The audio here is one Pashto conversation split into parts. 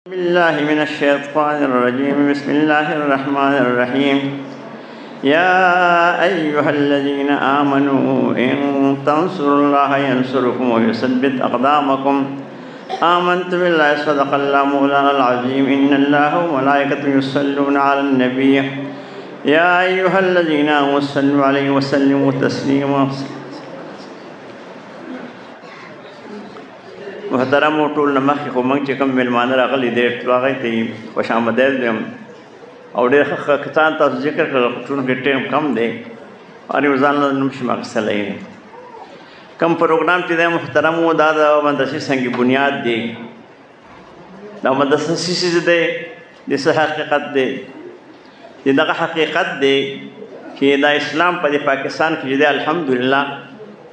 بالله من الشيطان الرجيم. بسم الله الرحمن الرحيم. يا أيها الذين آمنوا إن تنصروا الله ينصركم ويثبت أقدامكم. آمنت بالله صدق الله مولانا العظيم. إن الله وملائكته يصلون على النبي يا أيها الذين آمنوا صلوا عليه وسلموا تسليما. محترم ټول مخکې خو موږ چې کوم مېلمانه راغلي دي هغوی ته خوش آمدید وایم او ډېر ښه کسان تاسو ذکر کړل خو چونکې ټایم کم دی هر یو ځان له نوم شي اخیستلی کوم پروګرام چې دی محترم و دا د مدرسې سنگ بنیاد دی. دا مدرسه څه دی د څه حقیقت دی چې دغه حقیقت دی چې دا اسلام په د پاکستان کې چې دی الحمدلله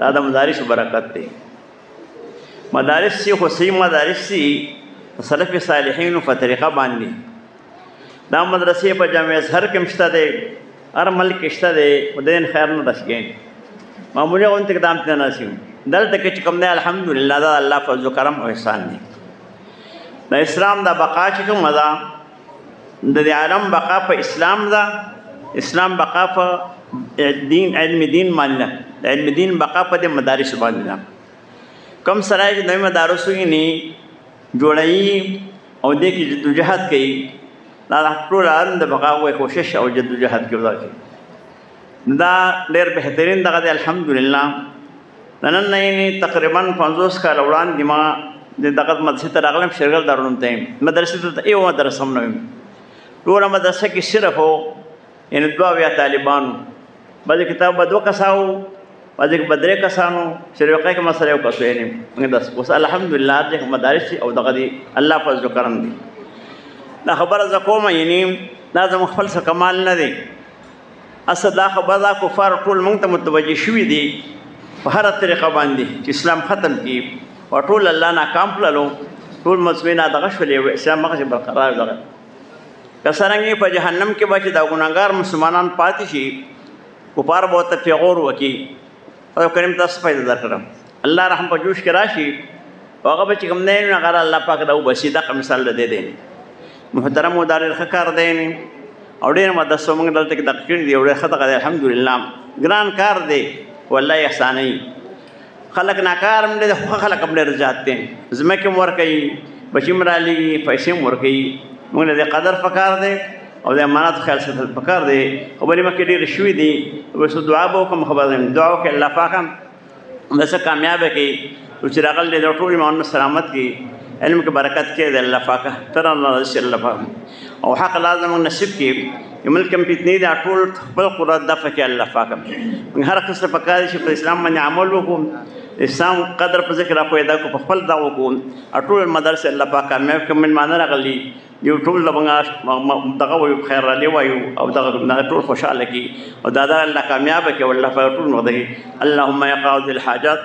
دا د مدارسو برکت دی. مدارس سی خو صحیح مدارس سی سلف صالحینو په طریقه باندې دا مدرسې په جامع ازهر کې هم شته دی هر ملک کې شته دی خدای خیر نه رسېږي معمولي غونډې کې دام ته نه رسېږي دلته کې چې کوم دی الحمدلله دا الله فضل و کرم او احسان دی. د اسلام دا بقا چې کومه ده د دې عالم بقا په اسلام ده. اسلام بقا په علم دین باندې ده. د علم دین بقا په دې مدارس باندې ده. کم سړی چې د مدارسو یې نه جوړوي او دې کې جدوجهد کوي دا ټول عالم د بقا وایي کوشش او جدوجهد کې ودا کوي دا ډېر بهترین دغه دی الحمدلله. نن نه تقریبا 50 کال وړاندې ما د دغه مدرسې ته راغلم شرګل دارالعلوم ته مدرسې ته یو مدرسه هم نه ویم ټوله مدرسه کې صرف یعنې 2 یا طالبانو بعضې کتاب به 2 کساو بعضې کې به 3 کسانو شروقه کې مسله یو کس یې اوس الحمدلله د مدارس او دغه دی الله فضل و کرم دی. دا خبره زه کوم یعنې دا زموږ خپل څه کمال نه دی اصل دا خبره دا کفار ټول موږ ته متوجه شوي دي په هره طریقه باندې چې اسلام ختم کړي او ټول الله ناکام کړلو ټول مضمون دغه شولې اسلام هغسې برقرار دغه که څرنګه په جهنم کې به چې دا ګناهګار مسلمانان پاتې شي کفار به ورته پیغور وکړي او کریم تاسو پیدا درکړم الله رحم په جوش کې راشي هغه به چې کوم دی نو هغه الله پاک دا وبسي دغه مثال دی دی محترم و دا ډېر ښه کار دی او ډېر مدرسو موږ دلته کې دغه کړي دي او ډېر ښه دغه دی الحمدلله ګران کار دی والله احسانوي خلک ناکار هم دی خو خلک هم ډېر زیات دي ځمکې هم ورکوي بچي هم رالېږي پیسې هم ورکوي موږ له دې قدر پکار دی او د امانت خیال ساتل پکار دی. خبرې مخکې ډېرې شوي دي اوس دعا به وکړم خبره دعا وکړي الله پاک هم داسې کامیابه کړي چې راغلی دی د ټول ایمانونو سلامت کړي علم کې برکت کې دی الله پاک تر الله رسي الله پاک او حق لازم نصیب کړي ملک هم فتنې دي ټول خپل قدرت دفع کړي الله پاک موږ هر قسم پکار دي چې په اسلام باندې عمل وکړو اسلام قدر په ذکر پیدا کو په خپل دا وکړو ټول مدرسې الله پاک کامیاب کړي مېلمانه راغلي یو ټول دغه وایو خیر رالی وایو او دغه ټول خوشحاله کړي او دا الله کامیابه کړي والله پاک ټول مغده اللهم یا قاضي الحاجات